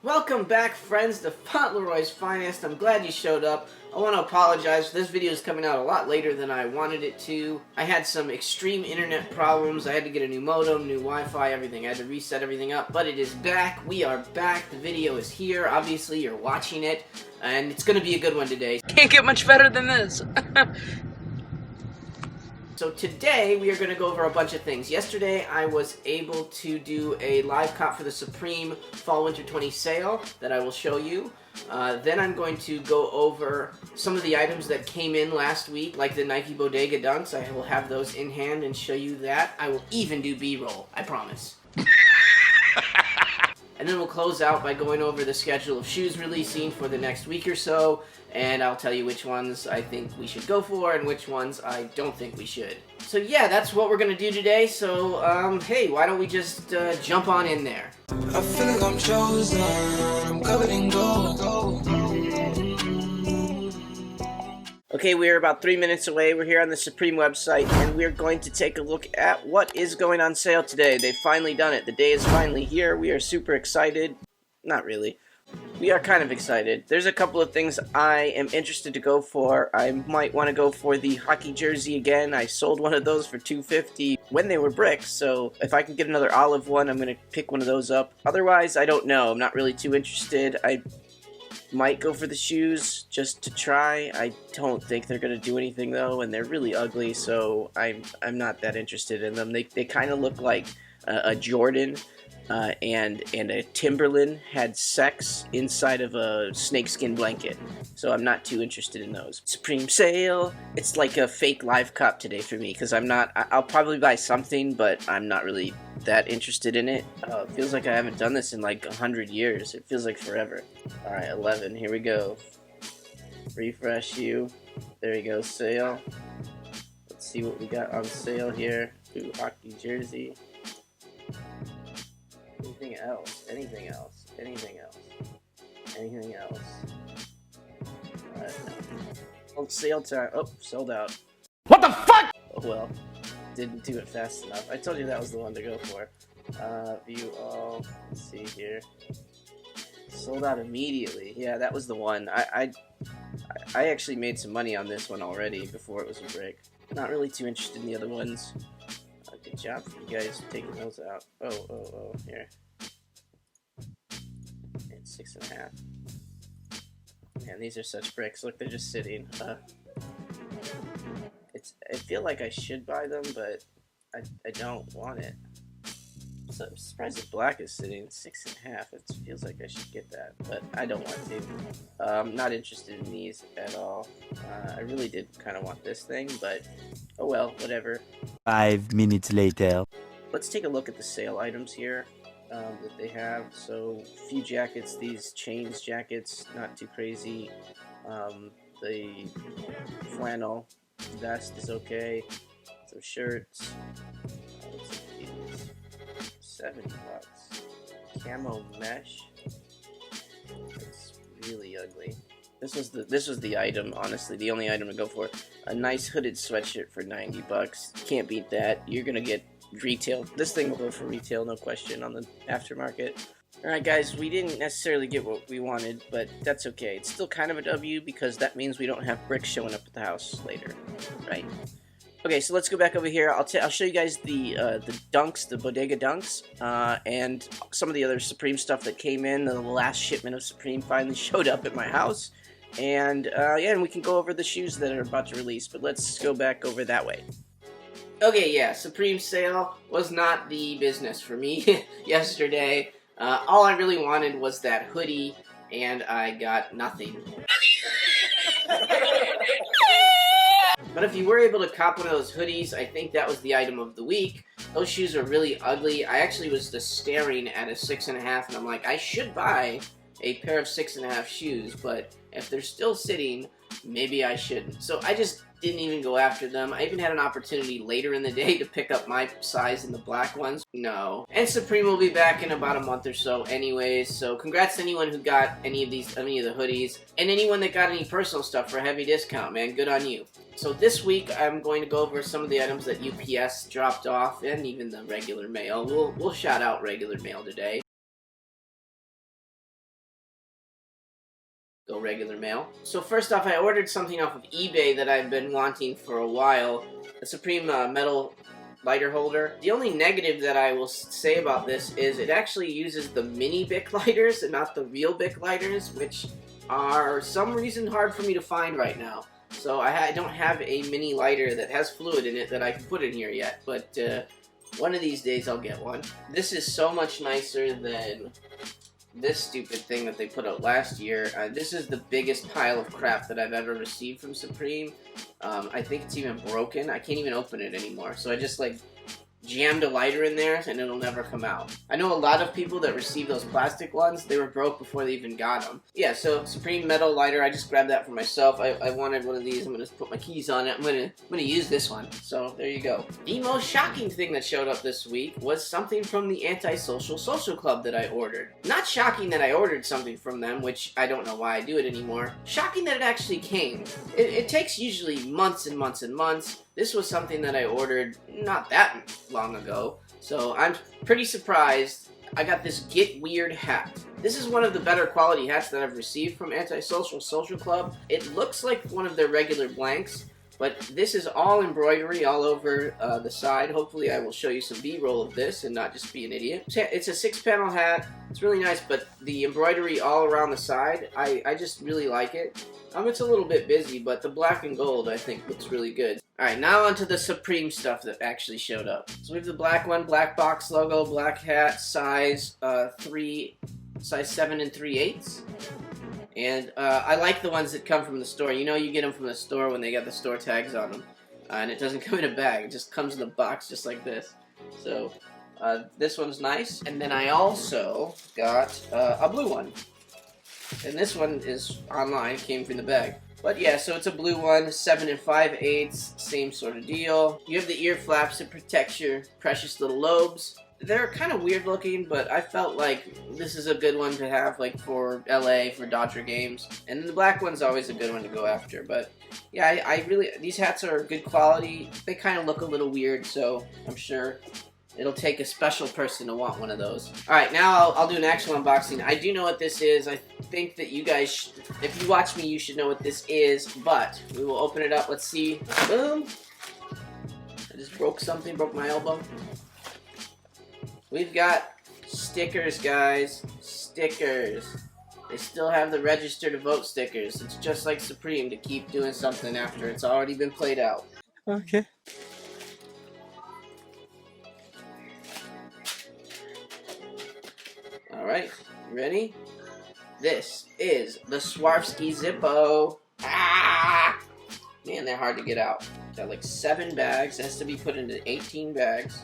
Welcome back, friends, to Fauntleroy's Finest. I'm glad you showed up. I want to apologize. This video is coming out a lot later than I wanted it to. I had some extreme internet problems. I had to get a new modem, new Wi-Fi, everything. I had to reset everything up, but it is back. We are back. The video is here. Obviously, you're watching it, and it's going to be a good one today. Can't get much better than this. So today, we are going to go over a bunch of things. Yesterday, I was able to do a live cop for the Supreme Fall/Winter 20 sale that I will show you. Then I'm going to go over some of the items that came in last week, like the Nike Bodega Dunks. I will have those in hand and show you that. I will even do B-roll, I promise. And then we'll close out by going over the schedule of shoes releasing for the next week or so, and I'll tell you which ones I think we should go for and which ones I don't think we should. So yeah, that's what we're going to do today, so hey, why don't we just jump on in there. I feel like I'm chosen, I'm covered in gold. Okay, we're about 3 minutes away. We're here on the Supreme website, and we're going to take a look at what is going on sale today. They've finally done it. The day is finally here. We are super excited. Not really. We are kind of excited. There's a couple of things I am interested to go for. I might want to go for the hockey jersey again. I sold one of those for $2.50 when they were bricks, so if I can get another olive one, I'm going to pick one of those up. Otherwise, I don't know. I'm not really too interested. I might go for the shoes just to try. I don't think they're gonna do anything though, and they're really ugly, so I'm not that interested in them. They kind of look like a Jordan and a Timberland had sex inside of a snakeskin blanket, so I'm not too interested in those. Supreme sale. It's like a fake live cop today for me because I'll probably buy something, but I'm not really that interested in it. It feels like I haven't done this in like 100 years. It feels like forever. Alright, 11, here we go. Refresh you. There you go, sale. Let's see what we got on sale here. Ooh, hockey jersey. Anything else? Anything else? Anything else? Anything else? No. Oh, sale time. Oh, sold out. What the fuck? Oh well. Didn't do it fast enough. I told you that was the one to go for. View all. Let's see here. Sold out immediately. Yeah, that was the one. I actually made some money on this one already before it was a brick. Not really too interested in the other ones. Good job for you guys taking those out. Oh, here. It's 6.5. Man, these are such bricks. Look, they're just sitting. I feel like I should buy them, but I don't want it. So I'm surprised the black is sitting 6.5. It feels like I should get that, but I don't want to. I'm not interested in these at all. I really did kind of want this thing, but oh well, whatever. 5 minutes later. Let's take a look at the sale items here that they have. So, a few jackets, these chains jackets, not too crazy. The flannel vest is okay. Some shirts. What's these? $70. Camo mesh. It's really ugly. This was the item, honestly, the only item to go for. A nice hooded sweatshirt for $90. Can't beat that. You're gonna get retail. This thing will go for retail, no question, on the aftermarket. Alright guys, we didn't necessarily get what we wanted, but that's okay. It's still kind of a W because that means we don't have bricks showing up at the house later, right? Okay, so let's go back over here. I'll show you guys the Dunks, the Bodega Dunks, and some of the other Supreme stuff that came in. The last shipment of Supreme finally showed up at my house. And, yeah, and we can go over the shoes that are about to release, but let's go back over that way. Okay, yeah, Supreme sale was not the business for me yesterday. All I really wanted was that hoodie, and I got nothing. But if you were able to cop one of those hoodies, I think that was the item of the week. Those shoes are really ugly. I actually was just staring at a 6.5, and I'm like, I should buy a pair of 6.5 shoes, but if they're still sitting, maybe I shouldn't. So I just didn't even go after them. I even had an opportunity later in the day to pick up my size in the black ones. No. And Supreme will be back in about a month or so anyways, so congrats to anyone who got any of the hoodies, and anyone that got any personal stuff for a heavy discount, man. Good on you. So this week I'm going to go over some of the items that UPS dropped off, and even the regular mail. We'll shout out regular mail today. typical regular mail. So first off, I ordered something off of eBay that I've been wanting for a while. A Supreme metal lighter holder. The only negative that I will say about this is it actually uses the mini Bic lighters and not the real Bic lighters, which are some reason hard for me to find right now. So I don't have a mini lighter that has fluid in it that I can put in here yet, but one of these days I'll get one. This is so much nicer than this stupid thing that they put out last year. This is the biggest pile of crap that I've ever received from Supreme. I think it's even broken. I can't even open it anymore. So I just like jammed a lighter in there and it'll never come out. I know a lot of people that received those plastic ones, they were broke before they even got them. Yeah, so Supreme metal lighter, I just grabbed that for myself. I wanted one of these. I'm gonna put my keys on it. I'm gonna use this one. So there you go. The most shocking thing that showed up this week was something from the Antisocial Social Club that I ordered. Not shocking that I ordered something from them, which I don't know why I do it anymore. Shocking that it actually came. It takes usually months and months and months. This was something that I ordered not that long ago, so I'm pretty surprised. I got this Get Weird hat. This is one of the better quality hats that I've received from Antisocial Social Club. It looks like one of their regular blanks, but this is all embroidery all over the side. Hopefully I will show you some B-roll of this and not just be an idiot. It's a 6-panel hat. It's really nice, but the embroidery all around the side, I just really like it. It's a little bit busy, but the black and gold I think looks really good. Alright, now onto the Supreme stuff that actually showed up. So we have the black one, black box logo, black hat, size 7 3/8. And I like the ones that come from the store. You know you get them from the store when they got the store tags on them. And it doesn't come in a bag, it just comes in a box just like this. So this one's nice. And then I also got a blue one. And this one is online, came from the bag. But yeah, so it's a blue one, 7 5/8, same sort of deal. You have the ear flaps that protect your precious little lobes. They're kind of weird looking, but I felt like this is a good one to have like for LA, for Dodger games. And the black one's always a good one to go after. But yeah, I really, these hats are good quality. They kind of look a little weird, so I'm sure it'll take a special person to want one of those. Alright, now I'll do an actual unboxing. I do know what this is. I think that you guys, if you watch me, you should know what this is. But we will open it up. Let's see. Boom. I just broke something, broke my elbow. We've got stickers, guys. Stickers. They still have the register to vote stickers. It's just like Supreme to keep doing something after it's already been played out. Okay. Alright, ready? This is the Swarovski Zippo. Ah! Man, they're hard to get out. Got like 7 bags. It has to be put into 18 bags.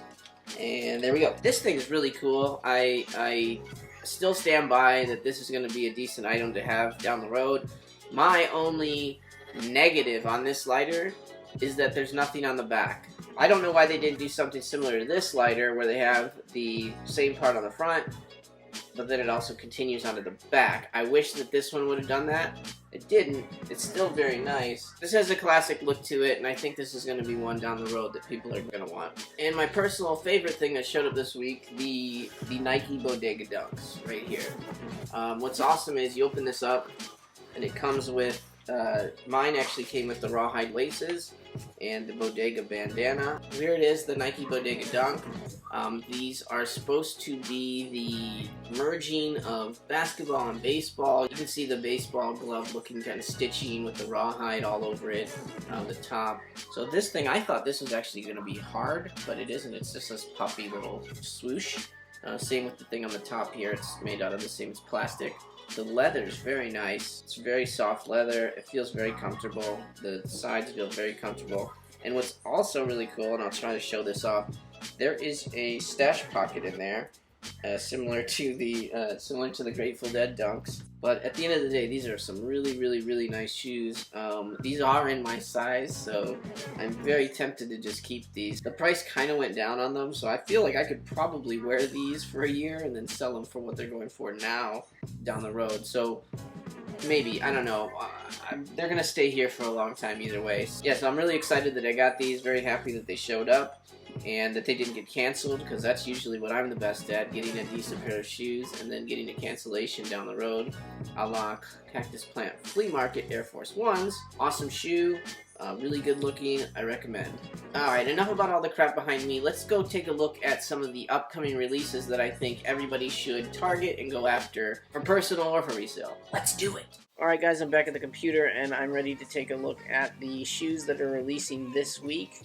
And there we go. This thing is really cool. I still stand by that this is going to be a decent item to have down the road. My only negative on this lighter is that there's nothing on the back. I don't know why they didn't do something similar to this lighter where they have the same part on the front, but then it also continues onto the back. I wish that this one would have done that. It didn't. It's still very nice. This has a classic look to it, and I think this is going to be one down the road that people are going to want. And my personal favorite thing that showed up this week, the Nike Bodega Dunks, right here. What's awesome is you open this up, and it comes with, mine actually came with the rawhide laces, and the Bodega bandana. Here it is, the Nike Bodega Dunk. These are supposed to be the merging of basketball and baseball. You can see the baseball glove looking kind of stitching with the rawhide all over it on the top. So this thing, I thought this was actually going to be hard, but it isn't. It's just this puffy little swoosh. Same with the thing on the top here. It's made out of the same as plastic. The leather is very nice. It's very soft leather. It feels very comfortable. The sides feel very comfortable. And what's also really cool, and I'll try to show this off, there is a stash pocket in there, similar to the Grateful Dead Dunks. But at the end of the day, these are some really, really, really nice shoes. These are in my size, so I'm very tempted to just keep these. The price kind of went down on them, so I feel like I could probably wear these for a year and then sell them for what they're going for now down the road. So maybe, I don't know. They're going to stay here for a long time either way. Yeah, so I'm really excited that I got these. Very happy that they showed up. and that they didn't get canceled, because that's usually what I'm the best at, getting a decent pair of shoes and then getting a cancellation down the road. A la Cactus Plant Flea Market Air Force Ones. Awesome shoe, really good looking, I recommend. Alright, enough about all the crap behind me. Let's go take a look at some of the upcoming releases that I think everybody should target and go after for personal or for resale. Let's do it! Alright guys, I'm back at the computer and I'm ready to take a look at the shoes that are releasing this week.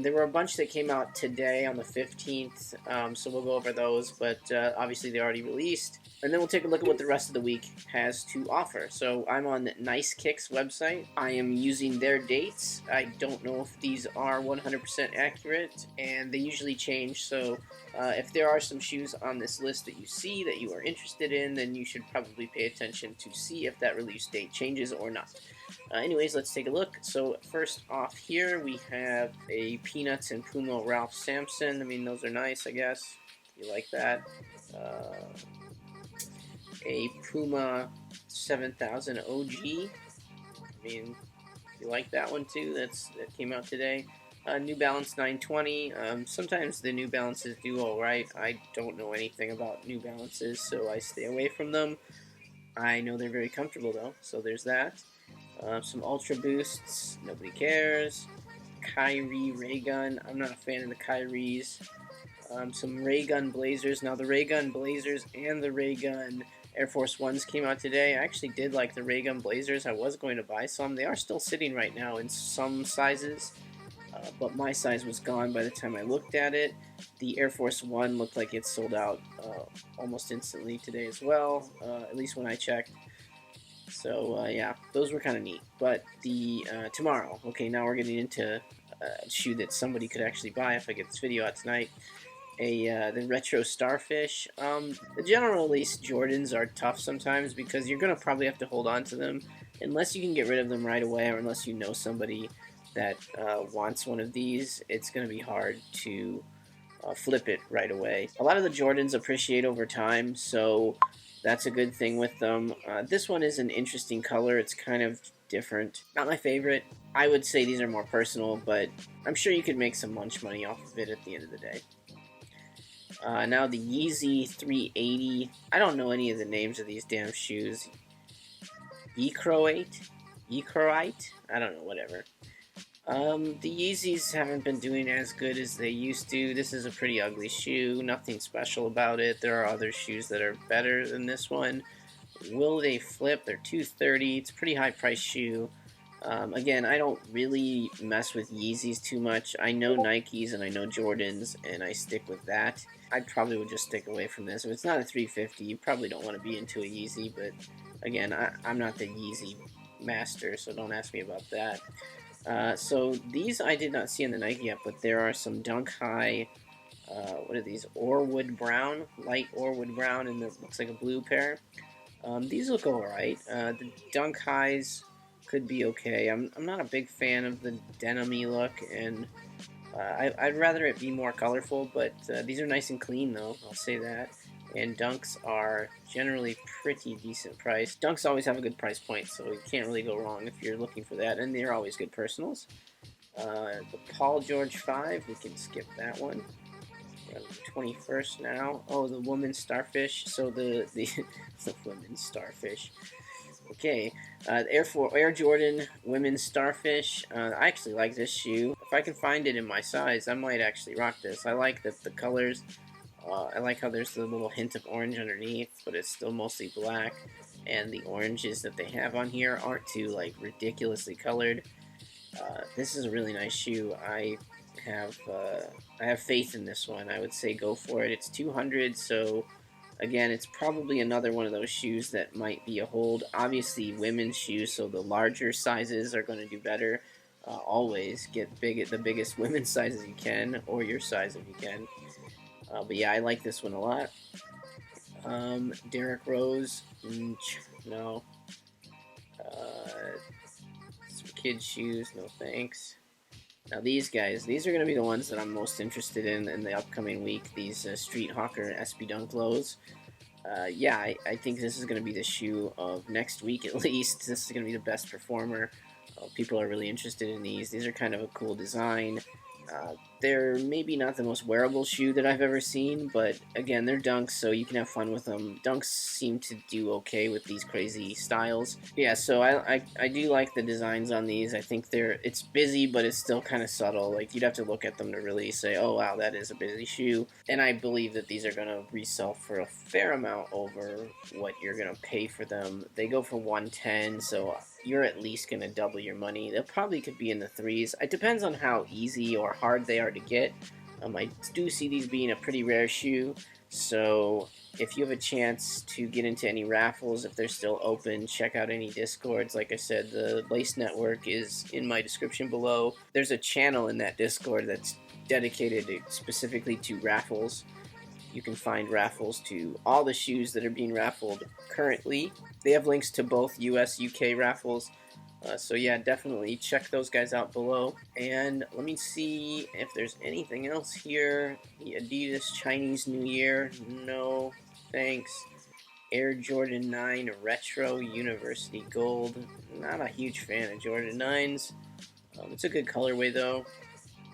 There were a bunch that came out today on the 15th, so we'll go over those, but obviously they already released. And then we'll take a look at what the rest of the week has to offer. So I'm on Nice Kicks website. I am using their dates. I don't know if these are 100% accurate, and they usually change, so if there are some shoes on this list that you see that you are interested in, then you should probably pay attention to see if that release date changes or not. Anyways, let's take a look. So first off here, we have a Peanuts and Puma Ralph Sampson. I mean, those are nice, I guess. You like that. A Puma 7000 OG. I mean, you like that one too. That came out today. New Balance 920. Sometimes the New Balances do alright. I don't know anything about New Balances, so I stay away from them. I know they're very comfortable though, so there's that. Some Ultra Boosts, nobody cares. Kyrie Raygun, I'm not a fan of the Kyries. Some Raygun Blazers. Now the Raygun Blazers and the Raygun Air Force Ones came out today. I actually did like the Raygun Blazers. I was going to buy some. They are still sitting right now in some sizes, but my size was gone by the time I looked at it. The Air Force One looked like it sold out almost instantly today as well, at least when I checked. So yeah, those were kind of neat. But the tomorrow, okay, now we're getting into a shoe that somebody could actually buy if I get this video out tonight. The Retro Starfish. The general release Jordans are tough sometimes because you're going to probably have to hold on to them unless you can get rid of them right away, or unless you know somebody that wants one of these. It's going to be hard to flip it right away. A lot of the Jordans appreciate over time, so that's a good thing with them. This one is an interesting color. It's kind of different. Not my favorite. I would say these are more personal, but I'm sure you could make some lunch money off of it at the end of the day. Now the Yeezy 380. I don't know any of the names of these damn shoes. Ecroate? I don't know, whatever. The Yeezys haven't been doing as good as they used to. This is a pretty ugly shoe. Nothing special about it. There are other shoes that are better than this one. Will they flip? They're $230. It's a pretty high price shoe. Again, I don't really mess with Yeezys too much. I know Nikes and I know Jordans, and I stick with that. I probably would just stick away from this. If it's not a 350, you probably don't want to be into a Yeezy, but again, I'm not the Yeezy master, so don't ask me about that. So these I did not see in the Nike yet, but there are some Dunk High, what are these, Orwood Brown, light Orwood Brown, and it looks like a blue pair. These look alright. The Dunk Highs could be okay. I'm not a big fan of the denim-y look, and I'd rather it be more colorful, but these are nice and clean though, I'll say that. And Dunks are generally pretty decent price. Dunks always have a good price point, so you can't really go wrong if you're looking for that, and they're always good personals. The Paul George 5, we can skip that one. We're on the 21st now. Oh, the Women's Starfish. So the Women's Starfish. Okay, Air Jordan Women's Starfish. I actually like this shoe. If I can find it in my size, I might actually rock this. I like the colors. I like how there's the little hint of orange underneath, but it's still mostly black. And the oranges that they have on here aren't too like ridiculously colored. This is a really nice shoe. I have faith in this one. I would say go for it. It's $200, so again, it's probably another one of those shoes that might be a hold. Obviously, women's shoes, so the larger sizes are going to do better. Always get the biggest women's sizes you can, or your size if you can. But yeah, I like this one a lot. Derrick Rose, no. Some kids' shoes, no thanks. Now these guys, these are going to be the ones that I'm most interested in the upcoming week. These Street Hawker SB Dunk lows. Yeah, I think this is going to be the shoe of next week at least. This is going to be the best performer. People are really interested in these. These are kind of a cool design. They're maybe not the most wearable shoe that I've ever seen, but again, they're Dunks, so you can have fun with them. Dunks seem to do okay with these crazy styles. Yeah, so I do like the designs on these. I think it's busy, but it's still kind of subtle. Like, you'd have to look at them to really say, oh wow, that is a busy shoe. And I believe that these are going to resell for a fair amount over what you're going to pay for them. They go for $110, so you're at least going to double your money. They probably could be in the threes. It depends on how easy or hard they are to get. I do see these being a pretty rare shoe, so if you have a chance to get into any raffles, if they're still open, check out any Discords. Like I said, the Lace Network is in my description below. There's a channel in that Discord that's dedicated specifically to raffles. You can find raffles to all the shoes that are being raffled currently. They have links to both US, UK raffles. So yeah, definitely check those guys out below. And let me see if there's anything else here. The Adidas Chinese New Year. No, thanks. Air Jordan 9 Retro University Gold. Not a huge fan of Jordan 9s. It's a good colorway though.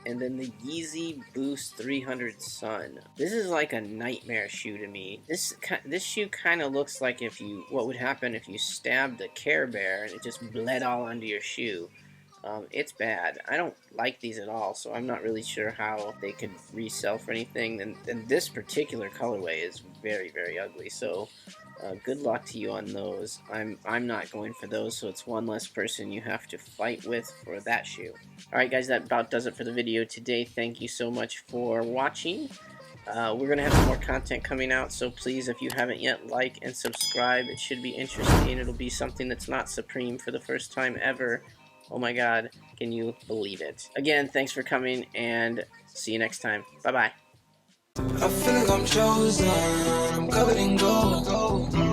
And then the Yeezy Boost 300 Sun. This is like a nightmare shoe to me. This shoe kind of looks like what would happen if you stabbed a Care Bear and it just bled all onto your shoe. It's bad. I don't like these at all, so I'm not really sure how they could resell for anything. And this particular colorway is very, very ugly, so good luck to you on those. I'm not going for those, so it's one less person you have to fight with for that shoe. Alright guys, that about does it for the video today. Thank you so much for watching. We're going to have some more content coming out, so please, if you haven't yet, like and subscribe. It should be interesting. It'll be something that's not Supreme for the first time ever. Oh my god, can you believe it? Again, thanks for coming, and see you next time. Bye-bye. I feel like I'm chosen, I'm covered in gold.